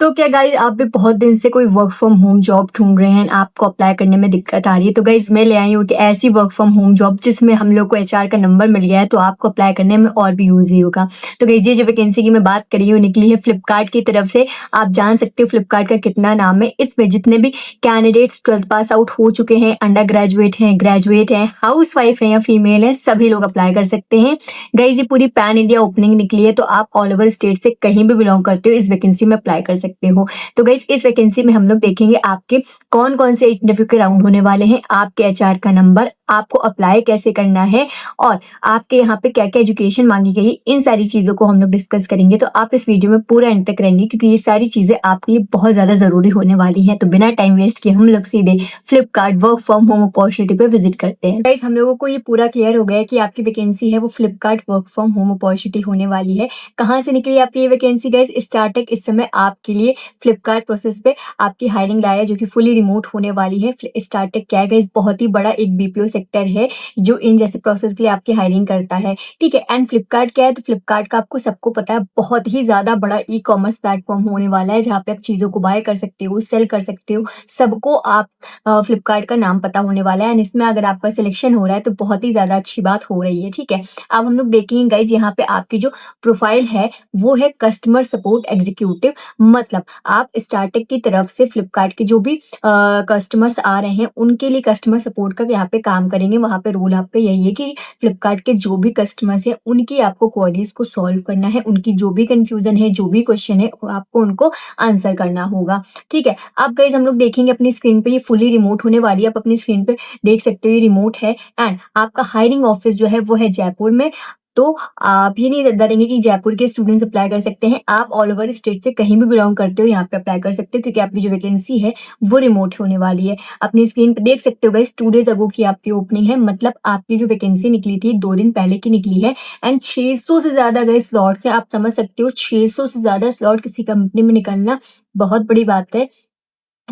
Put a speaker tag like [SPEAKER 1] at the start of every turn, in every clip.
[SPEAKER 1] तो क्या गाइस आप भी बहुत दिन से कोई वर्क फ्रॉम होम जॉब ढूंढ रहे हैं, आपको अप्लाई करने में दिक्कत आ रही है, तो गाइस मैं ले आई हूँ कि ऐसी वर्क फ्रॉम होम जॉब जिसमें हम लोग को एचआर का नंबर मिल गया है, तो आपको अप्लाई करने में और भी यूजी होगा। तो गाइस ये जो वैकेंसी की मैं बात कर रही हूँ निकली है फ्लिपकार्ट की तरफ से। आप जान सकते हो फ्लिपकार्ट का कितना नाम है। इसमें जितने भी कैंडिडेट्स 12th पास आउट हो चुके हैं, अंडर ग्रेजुएट हैं, ग्रेजुएट हैं, हाउस वाइफ हैं या फीमेल हैं, सभी लोग अप्लाई कर सकते हैं। गाइस ये पूरी पैन इंडिया ओपनिंग निकली है, तो आप ऑल ओवर स्टेट से कहीं भी बिलोंग करते हो इस वैकेंसी में अप्लाई कर सकते हो। तो गाइस इस वैकेंसी में हम लोग देखेंगे आपके कौन कौन से इंटरव्यू के राउंड होने वाले हैं, आपके एचआर का नंबर, आपको अप्लाई कैसे करना है और आपके यहाँ पे क्या क्या एजुकेशन मांगी गई है, इन सारी चीज़ों को हम लोग डिस्कस करेंगे। तो आप इस वीडियो में पूरा एंड तक रहेंगे क्योंकि ये सारी चीज़ें आपके लिए बहुत ज़्यादा ज़रूरी होने वाली हैं। तो बिना टाइम वेस्ट किए हम लोग सीधे Flipkart work from home opportunity पे विजिट करते हैं। गाइस हम लोगों को ये पूरा क्लियर हो गया है कि आपकी वैकेंसी है वो Flipkart work from home opportunity होने वाली है। कहाँ से निकली आपकी ये वैकेंसी गाइस? स्टार्टअप इस समय आपके लिए फ्लिपकार्ट प्रोसेस पे आपकी हायरिंग लाया है जो कि फुली रिमोट होने वाली है। स्टार्टअप क्या है गाइस? बहुत ही बड़ा एक बीपीओ सेक्टर है जो इन जैसे प्रोसेस के लिए आपकी हायरिंग करता है, ठीक है। एंड फ्लिपकार्ट क्या है? तो फ्लिपकार्ट का आपको सबको पता है बहुत ही ज़्यादा बड़ा ई कॉमर्स प्लेटफॉर्म होने वाला है जहाँ पे आप चीज़ों को बाय कर सकते हो, सेल कर सकते हो, सबको आप फ्लिपकार्ट का नाम पता होने वाला है। एंड इसमें अगर आपका सिलेक्शन हो रहा है तो बहुत ही ज़्यादा अच्छी बात हो रही है, ठीक है। अब हम लोग देखेंगे गाइज यहाँ पे आपकी जो प्रोफाइल है वो है कस्टमर सपोर्ट एग्जीक्यूटिव। मतलब आप स्टार्टअप की तरफ से फ्लिपकार्ट के जो भी कस्टमर्स आ रहे हैं उनके लिए कस्टमर सपोर्ट का यहाँ पे काम करेंगे। वहाँ पे रोल आपका यही है कि फ्लिपकार्ट के जो भी कस्टमर्स हैं उनकी आपको क्वेरीज को सॉल्व करना है, उनकी जो भी कंफ्यूजन है, जो भी क्वेश्चन है आपको उनको आंसर करना होगा, ठीक है। अब गाइज हम लोग देखेंगे अपनी स्क्रीन पे ये फुली रिमोट होने वाली है। आप अपनी स्क्रीन पे देख सकते हो ये रिमोट है एंड आपका हायरिंग ऑफिस जो है वो है जयपुर में। तो आप ये नहीं डरेंगे कि जयपुर के स्टूडेंट्स अप्लाई कर सकते हैं, आप ऑल ओवर स्टेट से कहीं भी बिलोंग करते हो यहाँ पे अप्लाई कर सकते हो क्योंकि आपकी जो वैकेंसी है वो रिमोट होने वाली है। अपनी स्क्रीन पे देख सकते हो गाइस 2 डेज अगो की आपकी ओपनिंग है। मतलब आपकी जो वैकेंसी निकली थी 2 दिन पहले की निकली है एंड 600 से ज्यादा गाइस स्लॉट्स हैं। आप समझ सकते हो 600 से ज्यादा स्लॉट किसी कंपनी में निकलना बहुत बड़ी बात है।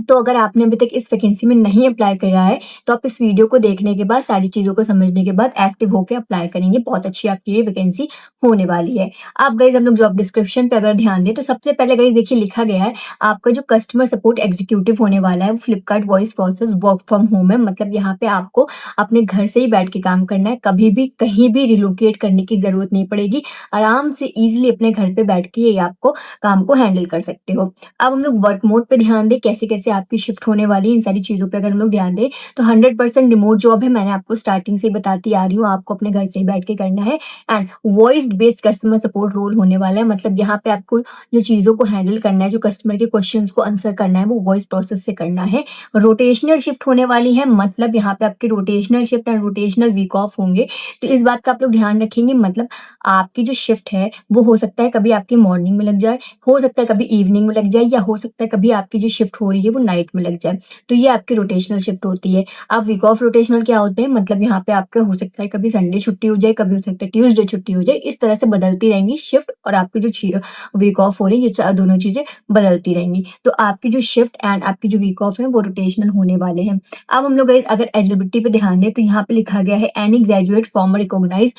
[SPEAKER 1] तो अगर आपने अभी तक इस वैकेंसी में नहीं अप्लाई करा है तो आप इस वीडियो को देखने के बाद सारी चीज़ों को समझने के बाद एक्टिव होकर अप्लाई करेंगे। बहुत अच्छी आपकी ये वैकेंसी होने वाली है। आप गाइज हम लोग जॉब डिस्क्रिप्शन पे अगर ध्यान दें तो सबसे पहले गाइज देखिए लिखा गया है आपका जो कस्टमर सपोर्ट एग्जीक्यूटिव होने वाला है वो Flipkart voice process work from home है। मतलब यहाँ पे आपको अपने घर से ही बैठ के काम करना है, कभी भी कहीं भी रिलोकेट करने की जरूरत नहीं पड़ेगी। आराम से ईजिली अपने घर पे बैठ के ये आपको काम को हैंडल कर सकते हो। अब हम लोग वर्क मोड पे ध्यान दें कैसे कैसे आपकी शिफ्ट होने वाली है, इन सारी चीज़ों पे अगर हम लोग ध्यान दें तो 100% रिमोट जॉब है। मैंने आपको स्टार्टिंग से ही बताती आ रही हूँ, आपको अपने घर से ही बैठ के करना है and voice based customer support role होने वाला है। मतलब यहाँ पे आपको जो चीज़ों को हैंडल करना है, जो कस्टमर के क्वेश्चंस को आंसर करना है वो वॉइस प्रोसेस से करना है। रोटेशनल शिफ्ट होने वाली है, मतलब यहाँ पे आपके rotational shift and rotational week off होंगे। तो इस बात का आप लोग ध्यान रखेंगे। मतलब आपकी जो शिफ्ट है वो हो सकता है कभी आपकी मॉर्निंग में लग जाए, हो सकता है कभी इवनिंग में लग जाए, या हो सकता है कभी आपकी जो शिफ्ट हो रही है वो नाइट में लग जाए। तो ये आपकी रोटेशनल शिफ्ट होती है। अब वीक ऑफ रोटेशनल क्या होते हैं? मतलब यहाँ पे आपका हो सकता है कभी संडे छुट्टी हो जाए, कभी हो सकता है ट्यूसडे छुट्टी हो जाए। इस तरह से बदलती रहेंगी शिफ्ट और आपकी जो वीक ऑफ हो रही है, ये दोनों चीजें बदलती रहेंगी। तो आपकी जो शिफ्ट एंड आपकी जो वीक ऑफ है वो रोटेशनल होने वाले हैं। अब हम लोग guys अगर एलिजिबिलिटी पे ध्यान दें तो यहाँ पे लिखा गया है any graduate from recognise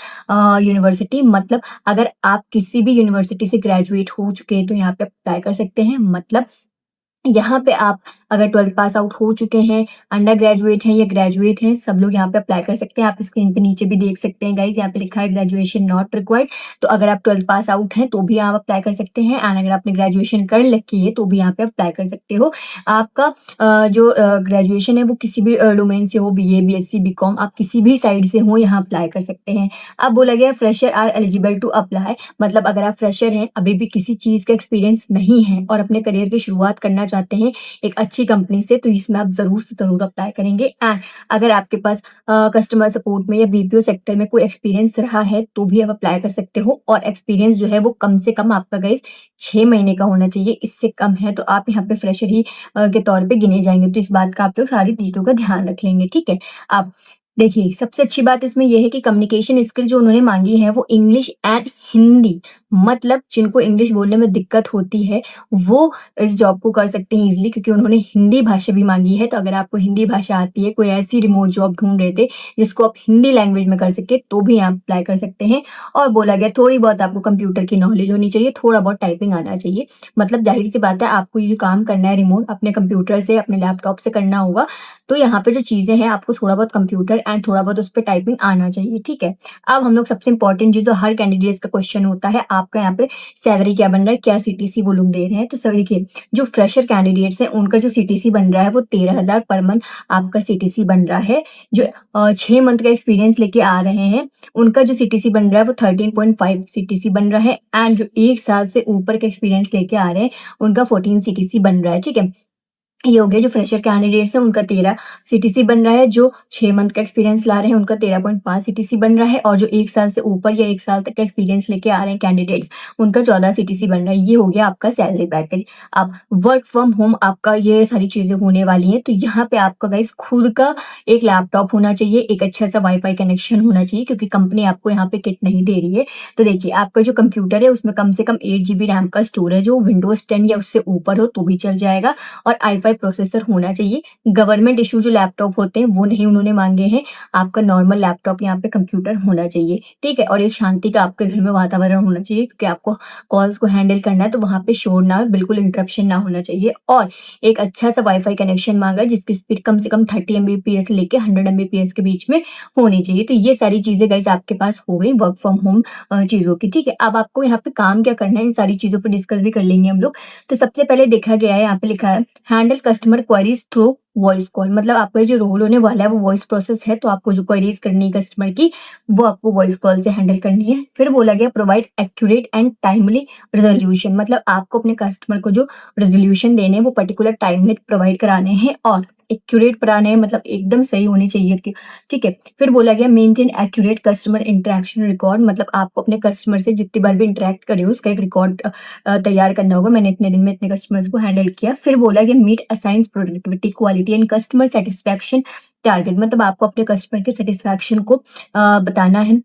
[SPEAKER 1] university. मतलब अगर आप किसी भी यूनिवर्सिटी से ग्रेजुएट हो चुके हैं तो यहाँ पे अप्लाई कर सकते हैं। मतलब यहाँ पे आप अगर 12th पास आउट हो चुके हैं, अंडर ग्रेजुएट हैं या ग्रेजुएट हैं, सब लोग यहाँ पे अप्लाई कर सकते हैं। आप स्क्रीन पे नीचे भी देख सकते हैं गाइज, यहाँ पे लिखा है ग्रेजुएशन नॉट रिक्वायर्ड। तो अगर आप 12th पास आउट हैं तो भी आप अप्लाई कर सकते हैं एंड अगर आपने ग्रेजुएशन कर रखी है तो भी यहाँ पे अप्लाई कर सकते हो। आपका जो ग्रेजुएशन है वो किसी भी डोमेन से हो, BA BSc BCom, आप किसी भी साइड से हो यहाँ अप्लाई कर सकते हैं। अब बोला गया fresher are eligible to apply. मतलब अगर आप फ्रेशर हैं, अभी भी किसी चीज़ का एक्सपीरियंस नहीं है और अपने करियर की शुरुआत करना चाहते हैं एक अच्छी कंपनी से, तो इसमें आप जरूर से जरूर अप्लाई करेंगे। एंड अगर आपके पास कस्टमर सपोर्ट में या बीपीओ सेक्टर में कोई एक्सपीरियंस रहा है तो भी आप अप्लाई कर सकते हो। और एक्सपीरियंस जो है वो कम से कम आपका गाइस 6 महीने का होना चाहिए। इससे कम है तो आप यहाँ पे फ्रेशर ही के तौर पे गिने जाएंगे। तो इस बात का आप लोग सारी चीजों का ध्यान रख लेंगे, ठीक है। आप देखिए, सबसे अच्छी बात इसमें ये है कि कम्युनिकेशन स्किल जो उन्होंने माँगी है वो इंग्लिश एंड हिंदी, मतलब जिनको इंग्लिश बोलने में दिक्कत होती है, वो इस जॉब को कर सकते हैं ईज़िली, क्योंकि उन्होंने हिंदी भाषा भी माँगी है। तो अगर आपको हिंदी भाषा आती है, कोई ऐसी रिमोट जॉब ढूँढ रहे थे, जिसको आप हिंदी लैंग्वेज में कर सकें, तो भी आप अप्लाई कर सकते हैं। और बोला गया थोड़ी बहुत आपको कंप्यूटर की नॉलेज होनी चाहिए, थोड़ा बहुत टाइपिंग आना चाहिए। मतलब ज़ाहिर-सी बात है, आपको ये जो काम करना है रिमोट, अपने कंप्यूटर से, अपने लैपटॉप से करना होगा, तो यहाँ पे जो चीज़ें हैं, आपको थोड़ा बहुत कंप्यूटर एंड थोड़ा बहुत उस पे टाइपिंग आना चाहिए, ठीक है? अब हम लोग सबसे इम्पोर्टेंट चीज़ जो हर कैंडिडेट्स का क्वेश्चन होता है, आपका यहाँ पे सैलरी क्या बन रहा है, क्या सीटीसी वो लोग दे रहे हैं? तो सर देखिए, जो फ्रेशर कैंडिडेट्स हैं, उनका जो सीटीसी बन रहा है, वो 13,000 पर मंथ आपका सीटीसी बन रहा है। जो 6 मंथ का एक्सपीरियंस लेके आ रहे हैं, उनका जो सीटीसी बन रहा है, वो 13.5 सीटीसी बन रहा है एंड जो 1 साल से ऊपर का एक्सपीरियंस लेके आ रहे हैं, उनका 14 सीटीसी बन रहा है, ठीक है? ये हो गया जो फ्रेशर कैंडिडेट्स हैं उनका 13 सीटीसी बन रहा है, जो 6 मंथ का एक्सपीरियंस ला रहे हैं उनका 13.5 सीटीसी बन रहा है और जो 1 साल से ऊपर या 1 साल तक का एक्सपीरियंस लेके आ रहे हैं कैंडिडेट्स, उनका 14 सीटीसी बन रहा है। ये हो गया आपका सैलरी पैकेज। अब वर्क फ्रॉम होम आपका ये सारी चीज़ें होने वाली हैं, तो यहाँ पे आपका गाइस खुद का एक लैपटॉप होना चाहिए, एक अच्छा-सा वाई-फाई कनेक्शन होना चाहिए, क्योंकि कंपनी आपको यहाँ पे किट नहीं दे रही है। तो देखिए, आपका जो कंप्यूटर है उसमें कम से कम 8 जीबी रैम का स्टोरेज हो, विंडोज़ 10 या उससे ऊपर हो तो भी चल जाएगा और i5 प्रोसेसर होना चाहिए। गवर्नमेंट इश्यू जो लैपटॉप होते हैं वो नहीं उन्होंने माँगे हैं, आपका नॉर्मल लैपटॉप यहाँ पे कंप्यूटर होना चाहिए, ठीक है? और एक शांति का आपके घर में वातावरण होना चाहिए, क्योंकि आपको कॉल्स को हैंडल करना है, तो वहाँ पे शोर ना हो, बिल्कुल इंटरप्शन ना होना चाहिए और एक अच्छा-सा वाई-फाई कनेक्शन माँगा है जिसकी स्पीड कम से कम 30 एमबीपीएस से लेके 100 एमबीपीएस के बीच में होनी चाहिए। तो ये सारी चीज़ें गाइज़ आपके पास हो गई वर्क फ्रॉम होम चीज़ों की, ठीक है? अब आपको यहाँ पे काम क्या करना है, इन सारी चीज़ों पे डिस्कस भी कर लेंगे हम लोग। तो सबसे पहले देखा गया है, यहाँ पे लिखा है handle customer queries through voice call, मतलब आपका जो रोल होने वाला है वो वॉइस प्रोसेस है, तो आपको जो क्वेरीज करनी है कस्टमर की, वो आपको वॉइस कॉल से हैंडल करनी है। फिर बोला गया provide accurate and timely resolution, मतलब आपको अपने कस्टमर को जो रेजोल्यूशन देने हैं वो पर्टिकुलर टाइम में प्रोवाइड कराने हैं और एक्यूरेट कराने हैं, मतलब एकदम सही होनी चाहिए कि ठीक है। फिर बोला गया maintain accurate customer interaction record, मतलब आपको अपने कस्टमर से जितनी बार भी इंटरेक्ट करे हो उसका एक रिकॉर्ड तैयार करना होगा, मैंने इतने दिन में इतने कस्टमर्स को हैंडल किया। फिर बोला गया meet assigns productivity quality and customer satisfaction target, मतलब आपको अपने कस्टमर के सेटिस्फैक्शन को बताना है,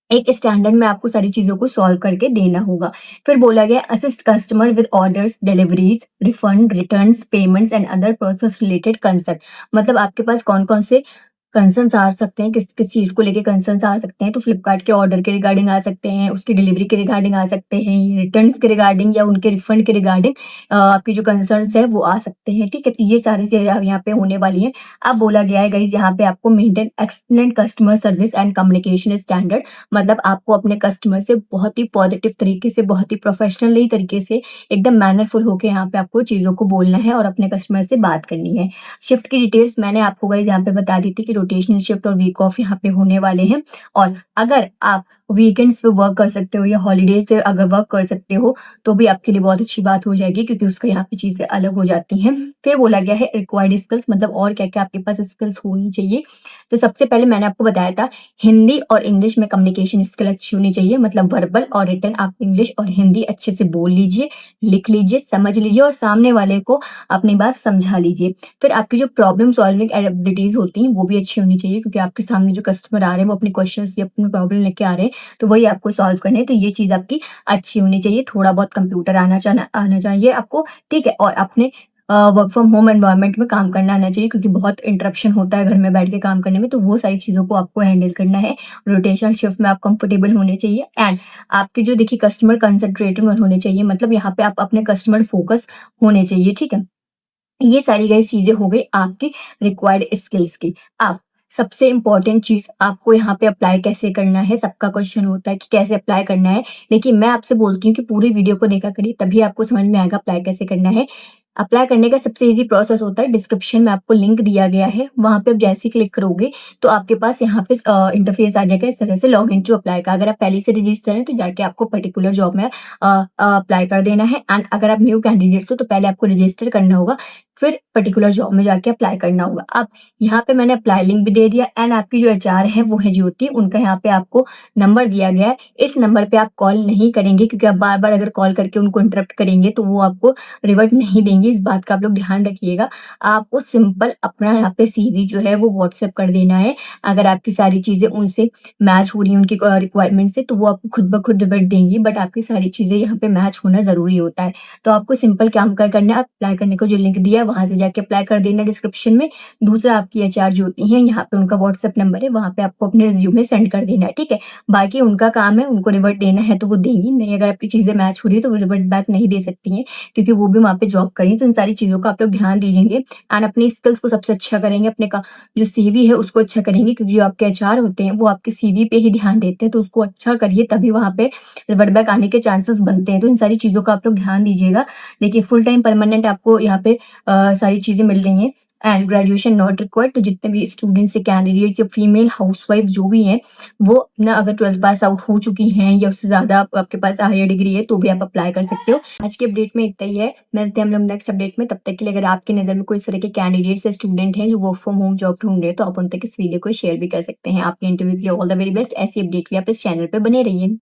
[SPEAKER 1] एक स्टैंडर्ड में आपको सारी चीज़ों को सॉल्व करके देना होगा। फिर बोला गया assist customer with orders, deliveries, refund, returns, payments and other process related concern, मतलब आपके पास कौन-कौन से कंसर्न्स आ सकते हैं, किस-किस चीज़ को लेके कंसर्न्स आ सकते हैं, तो फ्लिपकार्ट के ऑर्डर के रिगार्डिंग आ सकते हैं, उसकी डिलीवरी के रिगार्डिंग आ सकते हैं, रिटर्न्स के रिगार्डिंग या उनके रिफंड के रिगार्डिंग आपकी जो कंसर्न्स है वो आ सकते हैं, ठीक है? तो ये सारी चीज़ें अब यहाँ पे होने वाली हैं। अब बोला गया है गाइज़ यहाँ पे आपको maintain excellent customer service and communication standard, मतलब आपको अपने कस्टमर से बहुत ही पॉजिटिव तरीके से, बहुत ही प्रोफेशनली तरीके से, एकदम मैनरफुल होके यहाँ पे आपको चीज़ों को बोलना है और अपने कस्टमर से बात करनी है। शिफ्ट की डिटेल्स मैंने आपको गाइस यहाँ पे बता दी थी कि रोटेशनल शिफ्ट और वीक ऑफ यहाँ पे होने वाले हैं और अगर आप वीकेंड्स पे वर्क कर सकते हो या हॉलीडेज पे अगर वर्क कर सकते हो तो भी आपके लिए बहुत अच्छी बात हो जाएगी, क्योंकि उसका यहाँ पे चीज़ें अलग हो जाती हैं। फिर बोला गया है रिक्वायर्ड स्किल्स, मतलब और क्या-क्या आपके पास स्किल्स होनी चाहिए। तो सबसे पहले मैंने आपको बताया था हिंदी और इंग्लिश में कम्युनिकेशन स्किल अच्छी होनी चाहिए, मतलब वर्बल और रिटन आप इंग्लिश और हिंदी अच्छे से बोल लीजिए, लिख लीजिए, समझ लीजिए और सामने वाले को अपनी बात समझा लीजिए। फिर आपकी जो प्रॉब्लम सॉल्विंग एबिलिटीज़ होती हैं, वो भी अच्छी होनी चाहिए, क्योंकि आपके सामने जो कस्टमर आ रहे हैं, वो अपने क्वेश्चंस या अपनी प्रॉब्लम लेके आ रहे हैं, तो वही आपको सॉल्व करने हैं। तो ये चीज़ आपकी अच्छी होनी चाहिए। थोड़ा बहुत कंप्यूटर आना चाहिए आपको, ठीक है? और अपने वर्क फ्रॉम होम एनवायरनमेंट में काम करना आना चाहिए, क्योंकि बहुत इंटरप्शन होता है घर में बैठ के काम करने में, तो वो सारी चीज़ों को आपको हैंडल करना है। रोटेशनल शिफ्ट में आप कंफर्टेबल होने चाहिए एंड आपके जो देखिए कस्टमर कंसंट्रेटेड होने चाहिए, मतलब यहाँ पे आप अपने कस्टमर फोकस होने चाहिए, ठीक है? ये सारी गाइस चीज़ें हो गई आपकी रिक्वायर्ड स्किल्स की। अब सबसे इम्पोर्टेंट चीज़ आपको यहाँ पे अप्लाई कैसे करना है, सबका क्वेश्चन होता है कि कैसे अप्लाई करना है। देखिए, मैं आपसे बोलती हूँ कि पूरी वीडियो को देखा करिए, तभी आपको समझ में आएगा अप्लाई कैसे करना है। अप्लाई करने का सबसे ईज़ी प्रोसेस होता है, डिस्क्रिप्शन में आपको लिंक दिया गया है, वहाँ पे आप जैसे ही क्लिक करोगे तो आपके पास यहाँ पे इंटरफेस आ जाएगा इस तरह से लॉगिन टू अप्लाई का। अगर आप पहले से रजिस्टर हैं तो जाके आपको पर्टिकुलर जॉब में अप्लाई कर देना है एंड अगर आप न्यू कैंडिडेट्स हो तो पहले आपको रजिस्टर करना होगा। फिर पर्टिकुलर जॉब में जाके अप्लाई करना होगा। अब यहाँ पे मैंने अप्लाई लिंक भी दे दिया एंड आपकी जो एचआर है वो है ज्योति, उनका यहाँ पे आपको नंबर दिया गया है। इस नंबर पे आप कॉल नहीं करेंगे क्योंकि आप बार-बार अगर कॉल करके उनको इंटरप्ट करेंगे तो वो आपको रिवर्ट नहीं देंगे, इस बात का आप लोग ध्यान रखिएगा। आपको सिंपल अपना यहाँ पे सीवी जो है वो व्हाट्सएप कर देना है। अगर आपकी सारी चीज़ें उनसे मैच हो रही हैं उनकी रिक्वायरमेंट से तो वो आपको खुद ब खुद रिवर्ट देंगी, बट आपकी सारी चीज़ें यहाँ पे मैच होना ज़रूरी होता है। तो आपको सिंपल काम क्या करना है, आप अप्लाई करने को जो लिंक दिया है वहाँ से जाके अप्लाई कर देना डिस्क्रिप्शन में। दूसरा आपकी एचआर जो होती हैं यहाँ पे उनका व्हाट्सएप नंबर है, वहाँ पे आपको अपने रिज्यूमे सेंड कर देना है, ठीक है? बाकी उनका काम है, उनको रिवर्ट देना है तो वो देंगी, नहीं अगर आपकी चीज़ें मैच हो रही है तो वो रिवर्ट बैक नहीं दे सकती हैं क्योंकि वो भी वहाँ पे जॉब कर रही हैं। तो इन सारी चीज़ों का आप लोग ध्यान दीजिएंगे एंड अपनी स्किल्स को सबसे अच्छा करेंगे, अपने का जो सीवी है उसको अच्छा करेंगे क्योंकि जो आपके एचआर होते हैं वो आपके सीवी पे ही ध्यान देते हैं, तो उसको अच्छा करिए तभी वहाँ पे रिवर्ट बैक आने के चांसेस बनते हैं। तो इन सारी चीज़ों का आप लोग ध्यान दीजिएगा। देखिए फुल टाइम परमानेंट आपको यहाँ पे सारी चीज़ें मिल रही हैं एंड ग्रेजुएशन नॉट रिक्वायर्ड। तो जितने भी स्टूडेंट्स या कैंडिडेट्स या फीमेल हाउसवाइफ जो भी हैं वो अपना अगर 12th पास आउट हो चुकी हैं या उससे ज़्यादा आपके पास हायर डिग्री है तो भी आप अप्लाई कर सकते हो। आज के अपडेट में इतना ही है, मिलते हैं हम लोग नेक्स्ट अपडेट में। तब तक के लिए अगर आपकी नज़र में कोई इस तरह के कैंडिडेट्स या स्टूडेंट हैं जो वर्क फ्रॉम होम जॉब ढूंढ रहे हैं तो आप उन तक इस वीडियो को शेयर भी कर सकते हैं। आपके इंटरव्यू के लिए ऑल द वेरी बेस्ट। ऐसी अपडेट के लिए आप इस चैनल पर बने रहिए।